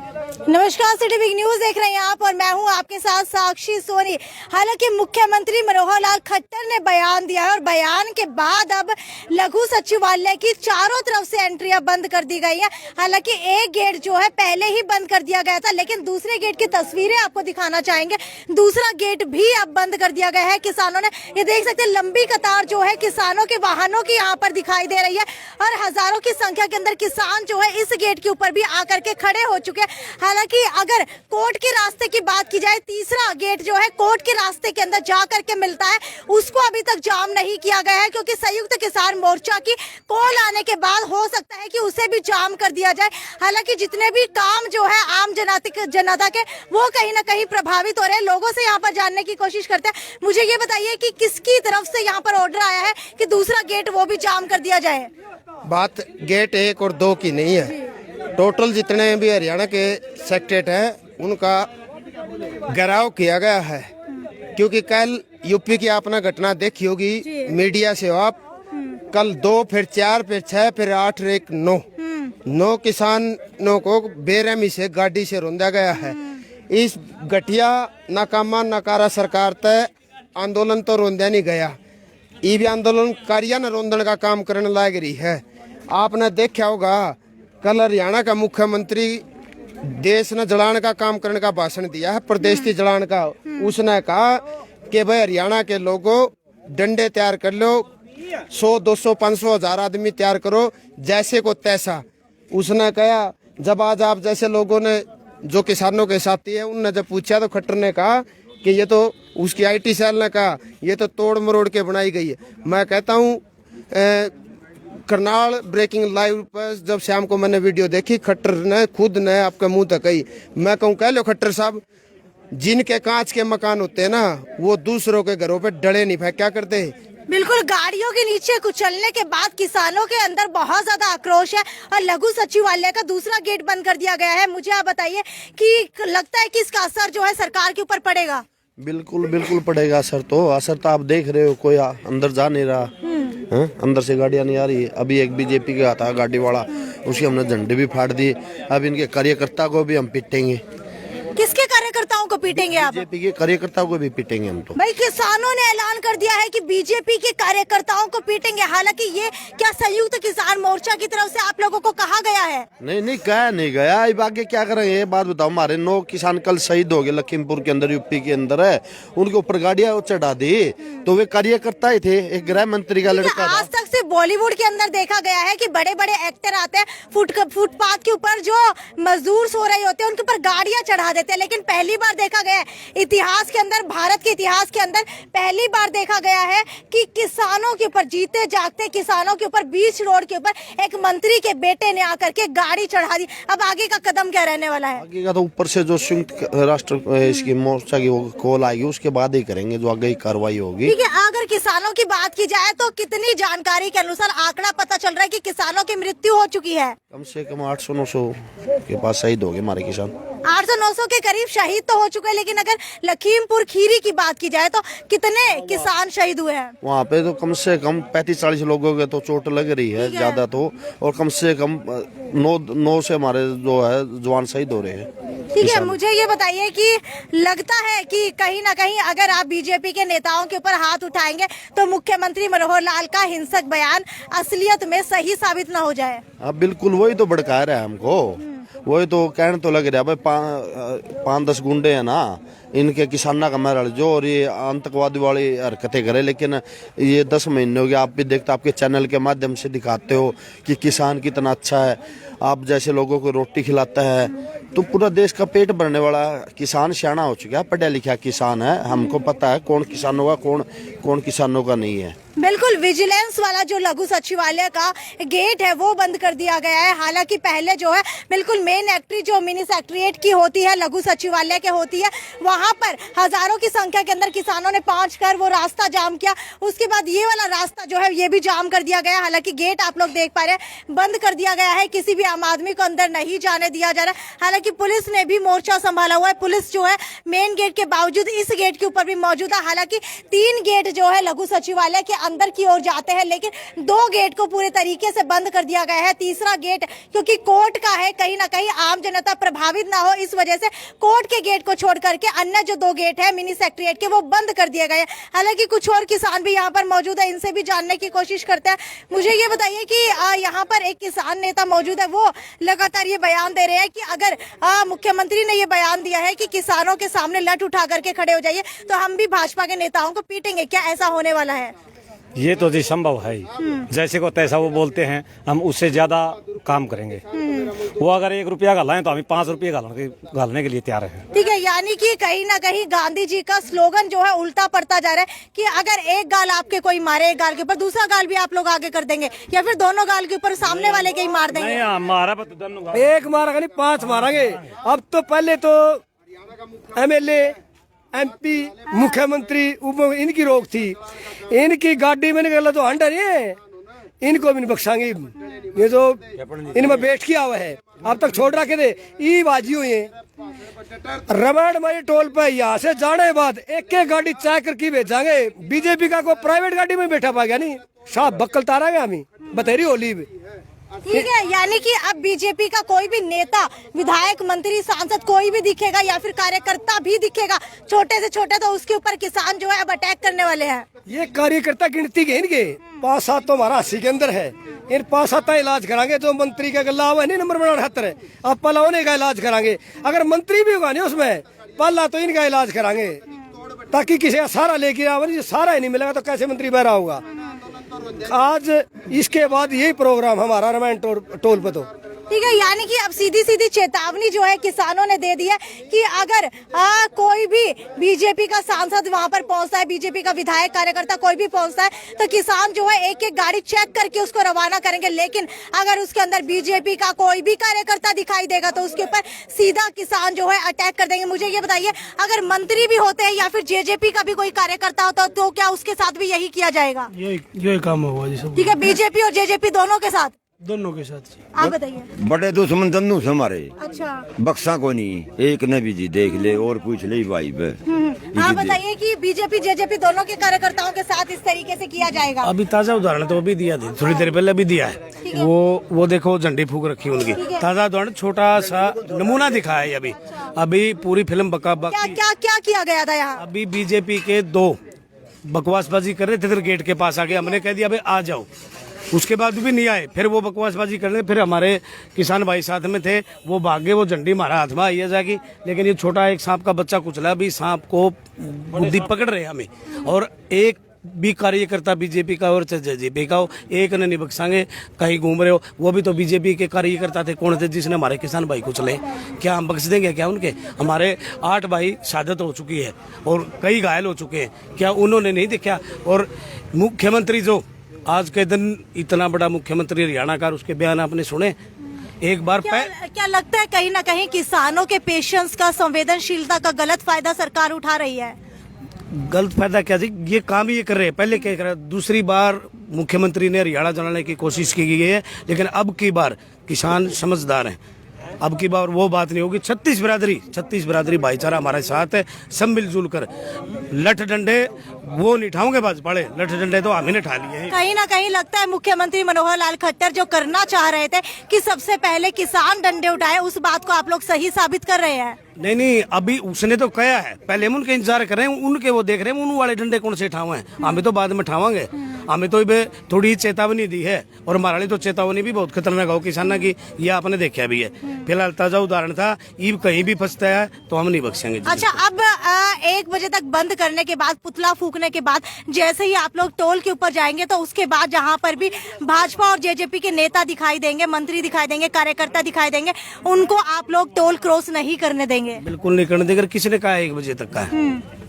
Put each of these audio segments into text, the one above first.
नमस्कार, city big news देख रहे हैं आप और मैं हूं आपके साथ साक्षी सोनी। हालांकि मुख्यमंत्री मनोहर लाल खट्टर ने बयान दिया है और बयान के बाद अब लघु सचिवालय की चारों तरफ से एंट्रियां बंद कर दी गई हैं। हालांकि एक गेट जो है पहले ही बंद कर दिया गया था, लेकिन दूसरे गेट की तस्वीरें आपको दिखाना चाहेंगे। दूसरा गेट भी अब बंद कर दिया गया है। किसानों ने ये देख सकते हैं, लंबी कतार जो है किसानों के वाहनों की यहाँ पर दिखाई दे रही है और हजारों की संख्या के अंदर किसान जो है इस गेट के ऊपर भी आकर के खड़े हो चुके हैं। हालांकि अगर कोर्ट के रास्ते की बात की जाए, तीसरा गेट जो है कोर्ट के रास्ते के अंदर जा करके मिलता है, उसको अभी तक जाम नहीं किया गया है, क्योंकि संयुक्त किसान मोर्चा की कॉल आने के बाद हो सकता है कि उसे भी जाम कर दिया जाए। हालांकि जितने भी काम जो है आम जनता के वो कहीं ना कहीं प्रभावित हो रहे हैं। लोगों से यहाँ पर जानने की कोशिश करते हैं। मुझे ये बताइए कि किसकी तरफ से यहाँ पर ऑर्डर आया है कि दूसरा गेट वो भी जाम कर दिया जाए? बात गेट 1 और 2 की नहीं है, टोटल जितने भी हरियाणा के सेक्रेट हैं उनका घेराव किया गया है। क्योंकि कल यूपी की आपने घटना देखी होगी मीडिया से, आप कल 2 फिर 4 फिर 6 फिर 8 और 1 9 किसानों को बेरहमी से गाड़ी से रौंदा गया है। इस घटिया नाकामा नकारा सरकार तय आंदोलन तो रौंदा नहीं गया, ये भी आंदोलनकारियों ने रौंदन का काम करने लग रही है। आपने देखा होगा कल हरियाणा का मुख्यमंत्री देश ने जलाने का काम करने का भाषण दिया है, प्रदेश की जलाने का। उसने कहा कि भाई हरियाणा के लोगों डंडे तैयार कर लो, 100 200 500 1000 आदमी तैयार करो, जैसे को तैसा। उसने कहा जब आज आप जैसे लोगों ने जो किसानों के साथी है उनने जब पूछा तो खट्टर ने कहा कि ये तो उसकी IT सेल ने कहा ये तो तोड़ मरोड़ के बनाई गई है। मैं कहता हूँ करनाल ब्रेकिंग लाइव पर जब शाम को मैंने वीडियो देखी, खट्टर ने खुद ने आपके मुंह तक कही। मैं कहूँ कह लो खट्टर साहब, जिनके कांच के मकान होते हैं ना वो दूसरों के घरों पे डले नहीं फेंक क्या करते। बिल्कुल, गाड़ियों के नीचे कुचलने के बाद किसानों के अंदर बहुत ज्यादा आक्रोश है और लघु सचिवालय का दूसरा गेट बंद कर दिया गया है। मुझे आप बताइए कि लगता है कि इसका असर जो है सरकार के ऊपर पड़ेगा? बिल्कुल बिल्कुल पड़ेगा असर तो आप देख रहे हो, कोई अंदर जा नहीं रहा है, अंदर से गाड़ियां नहीं आ रही। अभी एक बीजेपी का था गाड़ी वाला, उसकी हमने झंडे भी फाड़ दिए। अब इनके कार्यकर्ता को भी हम पीटेंगे। किसके कार्यकर्ताओं को पीटेंगे आप? बीजेपी के कार्यकर्ताओं को भी पीटेंगे हम तो। भाई, किसानों ने ऐलान कर दिया है कि बीजेपी के कार्यकर्ताओं को पीटेंगे। हालांकि ये क्या संयुक्त किसान मोर्चा की तरफ से आप लोगों को कहा गया है? नहीं कहा नहीं गया। अब आगे क्या करेंगे ये बात बताओ। हमारे 9 किसान कल शहीद हो गए लखीमपुर के अंदर, यूपी के अंदर है, उनके ऊपर गाड़ियां चढ़ा दी। तो वे कार्यकर्ता ही थे, एक गृह मंत्री का लड़का। आज तक से बॉलीवुड के अंदर देखा गया है कि बड़े बड़े एक्टर आते हैं, फुटपाथ के ऊपर जो मजदूर सो रहे होते हैं उनके ऊपर गाड़ियां चढ़ा देते हैं। लेकिन पहली बार देखा गया है इतिहास के अंदर, भारत के इतिहास के अंदर पहली बार देखा गया है कि किसानों के ऊपर, जीते जागते किसानों के ऊपर, बीच रोड के ऊपर एक मंत्री के बेटे ने आकर के गाड़ी चढ़ा दी। अब आगे का कदम क्या रहने वाला है? आगे का तो ऊपर से जो संयुक्त राष्ट्र इसकी मोर्चा की कॉल आएगी उसके बाद ही करेंगे जो आगे कार्रवाई होगी। ठीक है, अगर किसानों की बात की जाए तो कितनी जानकारी के अनुसार आंकड़ा पता चल रहा है कि किसानों की मृत्यु हो चुकी है? कम से कम 800-900 के पास शहीद हो गए हमारे किसान। 800-900 के करीब शहीद तो हो चुके हैं, लेकिन अगर लखीमपुर खीरी की बात की जाए तो कितने किसान शहीद हुए हैं? वहाँ पे तो कम से कम 35-40 लोगों के तो चोट लग रही है ज्यादा तो, और कम से कम 9 से हमारे जो है जवान शहीद हो रहे हैं। ठीक है, मुझे ये बताइए कि लगता है कि कहीं ना कहीं अगर आप बीजेपी के नेताओं के ऊपर हाथ उठाएंगे तो मुख्यमंत्री मनोहर लाल का हिंसक बयान असलियत में सही साबित न हो जाए? अब बिल्कुल वही तो भड़का रहा है हमको, वही तो कहने तो लग रहा है भाई 5-10 गुंडे हैं ना इनके किसाना का मरल जो, और ये आतंकवादी वाली हरकतें करे। लेकिन ये 10 महीने हो गए, आप भी देखते आपके चैनल के माध्यम से दिखाते हो कि किसान कितना अच्छा है, आप जैसे लोगों को रोटी खिलाता है। तो पूरा देश का पेट भरने वाला किसान सियाना हो चुका है, पढ़ा लिखा किसान है। हमको पता है कौन किसानों का कौन किसानों का नहीं है। बिल्कुल, विजिलेंस वाला जो लघु सचिवालय का गेट है वो बंद कर दिया गया है। हालांकि पहले जो है बिल्कुल मेन एंट्री जो मिनी सेक्रेटेरिएट की होती है, लघु सचिवालय के होती है, वहां पर हजारों की संख्या के अंदर किसानों ने पहुंच कर वो रास्ता जाम किया। उसके बाद ये वाला रास्ता जो है ये भी जाम कर दिया गया। हालांकि गेट आप लोग देख पा रहे हैं बंद कर दिया गया है, किसी भी आम आदमी को अंदर नहीं जाने दिया जा रहा है। हालांकि पुलिस ने भी मोर्चा संभाला हुआ है, पुलिस जो है मेन गेट के बावजूद इस गेट के ऊपर भी मौजूद है। हालांकि 3 गेट जो है लघु सचिवालय के अंदर की ओर जाते हैं, लेकिन 2 गेट को पूरे तरीके से बंद कर दिया गया है। तीसरा गेट क्योंकि कोर्ट का है, कहीं ना कहीं आम जनता प्रभावित ना हो, इस वजह से कोर्ट के गेट को छोड़ करके अन्य जो 2 गेट है मिनी सेक्रेटरीट के वो बंद कर दिए गए। हालांकि कुछ और किसान भी यहाँ पर मौजूद है, इनसे भी जानने की कोशिश करते हैं। मुझे ये बताइए कि यहाँ पर एक किसान नेता मौजूद है, वो लगातार ये बयान दे रहे हैं कि अगर मुख्यमंत्री ने ये बयान दिया है कि किसानों के सामने लठ उठा करके खड़े हो जाइए तो हम भी भाजपा के नेताओं को पीटेंगे, क्या ऐसा होने वाला है? ये तो जी संभव है ही। जैसे को तैसा वो बोलते हैं, हम उससे ज्यादा काम करेंगे। वो अगर 1 रुपया घालाएं तो हम 5 रुपये घालने के लिए तैयार हैं। ठीक है, यानी कि कहीं ना कहीं गांधी जी का स्लोगन जो है उल्टा पड़ता जा रहा है कि अगर एक गाल आपके कोई मारे, एक गाल के ऊपर दूसरा गाल भी आप लोग आगे कर देंगे, या फिर दोनों गाल के ऊपर सामने वाले के ही मार देंगे? नहीं, हमारा दोनों गाल। एक मारा नहीं 5 मारेंगे। अब तो पहले तो MLA MP मुख्यमंत्री इनकी रोक थी, इनकी गाड़ी में निकला तो हंडा नहीं है, इनको भी नहीं बख्शांगे। ये जो इनमें बैठ किया हुआ है अब तक छोड़ रखे थे, ई बाजी हुई है। रमण माई टोल पे यहाँ से जाने बाद एक गाड़ी चाय करके भेजांगे। बीजेपी का कोई प्राइवेट गाड़ी में बैठा पा गया नहीं, साहब बक्कल तारांगे हमें बतेरी होली में। ठीक है, यानी कि अब बीजेपी का कोई भी नेता, विधायक, मंत्री, सांसद कोई भी दिखेगा या फिर कार्यकर्ता भी दिखेगा, छोटे से छोटे, तो उसके ऊपर किसान जो है अब अटैक करने वाले हैं। ये कार्यकर्ता गिनती के इनके 5-7 तो हमारा 80 के अंदर है। इन 5-7 का इलाज कराएंगे। जो मंत्री का गला हुआ नहीं नंबर 78 है, अब पहला होने का इलाज कराएंगे। अगर मंत्री भी होगा नहीं उसमें पहला तो इनका इलाज कराएंगे, ताकि किसी का सारा लेके आवे। सारा ही नहीं मिलेगा तो कैसे मंत्री बहरा होगा। आज इसके बाद यही प्रोग्राम हमारा रामायण टोल पे। तो ठीक है, यानी कि अब सीधी सीधी चेतावनी जो है किसानों ने दे दी है कि अगर कोई भी बीजेपी का सांसद वहां पर पहुंचता है, बीजेपी का विधायक, कार्यकर्ता कोई भी पहुंचता है, तो किसान जो है एक एक गाड़ी चेक करके उसको रवाना करेंगे। लेकिन अगर उसके अंदर बीजेपी का कोई भी कार्यकर्ता दिखाई देगा तो उसके ऊपर सीधा किसान जो है अटैक कर देंगे। मुझे ये बताइए, अगर मंत्री भी होते हैं या फिर जेजेपी का भी कोई कार्यकर्ता होता तो क्या उसके साथ भी यही किया जाएगा? यही काम होगा जी सब। ठीक है, बीजेपी और जेजेपी दोनों के साथ? दोनों के साथ। आप बताइए। बड़े दुश्मन दोनों से हमारे। अच्छा, बक्सा को नहीं, एक ने भी जी देख ले और पूछ ले भाई पे। आप बताइए कि बीजेपी जेजेपी दोनों के कार्यकर्ताओं के साथ इस तरीके से किया जाएगा? अभी ताजा उदाहरण तो अभी दिया, थोड़ी देर पहले भी दिया है। वो देखो झंडी फूक रखी उनकी, ताजा उदाहरण छोटा सा नमूना दिखा है। अभी पूरी फिल्म बका क्या किया गया था यहाँ? अभी बीजेपी के 2 बकवासबाजी कर रहे थे, फिर गेट के पास आ गए, हमने कह दिया भाई आ जाओ, उसके बाद भी नहीं आए। फिर वो बकवासबाजी कर रहे, फिर हमारे किसान भाई साथ में थे, वो भागे, वो झंडी मारा हाथ में आई जाएगी। लेकिन ये छोटा एक सांप का बच्चा कुचला, अभी सांप को बुद्धि पकड़ रहे हमें। और एक भी कार्यकर्ता बीजेपी का और जेजेपी का हो, एक ने नहीं बख्शांगे। कहीं घूम रहे हो, वो भी तो बीजेपी के कार्यकर्ता थे। कौन थे जिसने हमारे किसान भाई कुचले? क्या हम बख्श देंगे क्या उनके? हमारे 8 भाई शहादत हो चुकी है और कई घायल हो चुके हैं, क्या उन्होंने नहीं देखा? और मुख्यमंत्री जो आज के दिन इतना बड़ा मुख्यमंत्री हरियाणा का, उसके बयान आपने सुने एक बार? क्या लगता है कहीं ना कहीं किसानों के पेशेंस का, संवेदनशीलता का गलत फायदा सरकार उठा रही है? गलत फायदा क्या जी, ये काम ही ये कर रहे हैं। पहले क्या कर रहे, दूसरी बार मुख्यमंत्री ने हरियाणा जलाने की कोशिश की गई है, लेकिन अब की बार किसान समझदार हैं। अब की बार वो बात नहीं होगी। 36 बिरादरी भाईचारा हमारे साथ है, सब मिलजुल कर। लठ डंडे वो नहीं उठाओगे, बस बड़े लठ डंडे तो हम ही ने उठा लिए हैं। कहीं ना कहीं लगता है मुख्यमंत्री मनोहर लाल खट्टर जो करना चाह रहे थे कि सबसे पहले किसान डंडे उठाए, उस बात को आप लोग सही साबित कर रहे हैं। नहीं, अभी उसने तो कहा है, पहले हम उनके इंतजार कर रहे हैं, उनके वो देख रहे हैं उन वाले डंडे कौन से उठाए हैं। हमें तो बाद में उठावांगे, हमें तो थोड़ी चेतावनी दी है। और हमारे लिए तो चेतावनी भी बहुत खतरनाक हो किसाना की, ये आपने देखा भी है। फिलहाल ताजा उदाहरण था, ईब कहीं भी फंसता है तो हम नहीं बख्शेंगे। अच्छा, अब 1 बजे तक बंद करने के बाद, पुतला फूकने के बाद, जैसे ही आप लोग टोल के ऊपर जाएंगे तो उसके बाद जहाँ पर भी भाजपा और जेजेपी के नेता दिखाई देंगे, मंत्री दिखाई देंगे, कार्यकर्ता दिखाई देंगे, उनको आप लोग टोल क्रॉस नहीं करने देंगे? बिल्कुल नहीं करने देंगे। किसने कहा 1 बजे तक का है?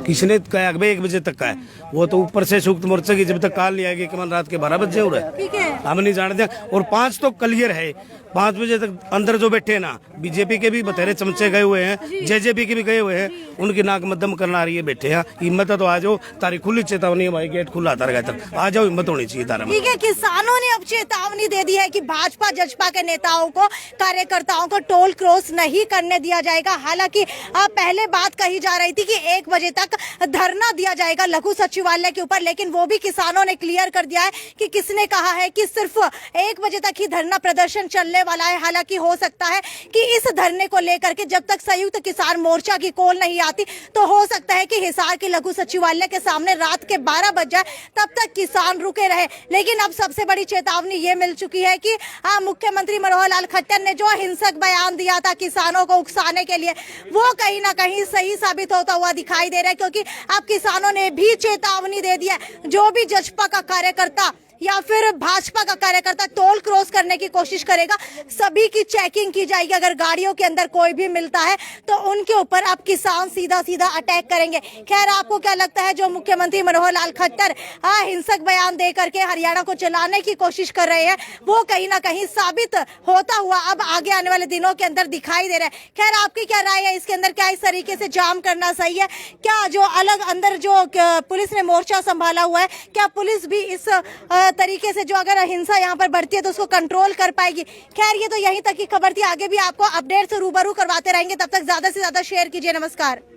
किसने कहा 1 बजे तक का है? वो तो ऊपर से संयुक्त मोर्चा की जब तक काल नहीं आएगी कि रात के 12 बजे हो रहा है, हम नहीं जानते। और 5 तो क्लियर है, 5 बजे तक अंदर जो बैठे हैं ना, बीजेपी के भी बतेरे चमचे गए हुए हैं, जेजेपी के भी गए हुए हैं, उनकी नाक मध्यम करना आ रही है, बैठे हैं। हिम्मत है तो आ जाओ, तारी खुली चेतावनी है भाई, गेट खुला था तक आ जाओ, हिम्मत होनी चाहिए तारा में। ठीक है, किसानों ने अब चेतावनी दे दी है कि भाजपा जजपा के नेताओं को, कार्यकर्ताओं को टोल क्रॉस नहीं करने दिया जाएगा। हालांकि पहले बात कही जा रही थी कि 1 बजे तक धरना दिया जाएगा लघु सचिवालय के ऊपर, लेकिन वो भी किसानों ने क्लियर कर दिया है कि किसने कहा है कि सिर्फ 1 बजे तक ही धरना प्रदर्शन चलने वाला है। हालांकि हो सकता है कि इस धरने को लेकर के जब तक संयुक्त किसान मोर्चा की कॉल नहीं आती तो हो सकता है कि हिसार के लघु सचिवालय के सामने रात के 12 बज जाए, तब तक किसान रुके रहे। लेकिन अब सबसे बड़ी चेतावनी ये मिल चुकी है कि मुख्यमंत्री मनोहर लाल खट्टर ने जो हिंसक बयान दिया था किसानों को उकसाने के लिए, वो कहीं ना कहीं सही साबित होता हुआ दिखाई दे रहा है, क्योंकि अब किसानों ने भी चेतावनी दे दी है, जो भी जजपा का कार्यकर्ता या फिर भाजपा का कार्यकर्ता टोल क्रॉस करने की कोशिश करेगा, सभी की चेकिंग की जाएगी। अगर गाड़ियों के अंदर कोई भी मिलता है तो उनके ऊपर अब किसान सीधा सीधा अटैक करेंगे। खैर, आपको क्या लगता है, जो मुख्यमंत्री मनोहर लाल खट्टर हिंसक बयान दे करके हरियाणा को चलाने की कोशिश कर रहे हैं, वो कहीं ना कहीं साबित होता हुआ अब आगे आने वाले दिनों के अंदर दिखाई दे रहा है। खैर, आपकी क्या राय है इसके अंदर? क्या इस तरीके से जाम करना सही है? क्या जो अलग अंदर जो पुलिस ने मोर्चा संभाला हुआ है, क्या पुलिस भी इस तरीके से जो अगर हिंसा यहाँ पर बढ़ती है तो उसको कंट्रोल कर पाएगी? खैर, ये तो यहीं तक की खबर थी। आगे भी आपको अपडेट से रूबरू करवाते रहेंगे, तब तक ज्यादा से ज्यादा शेयर कीजिए। नमस्कार।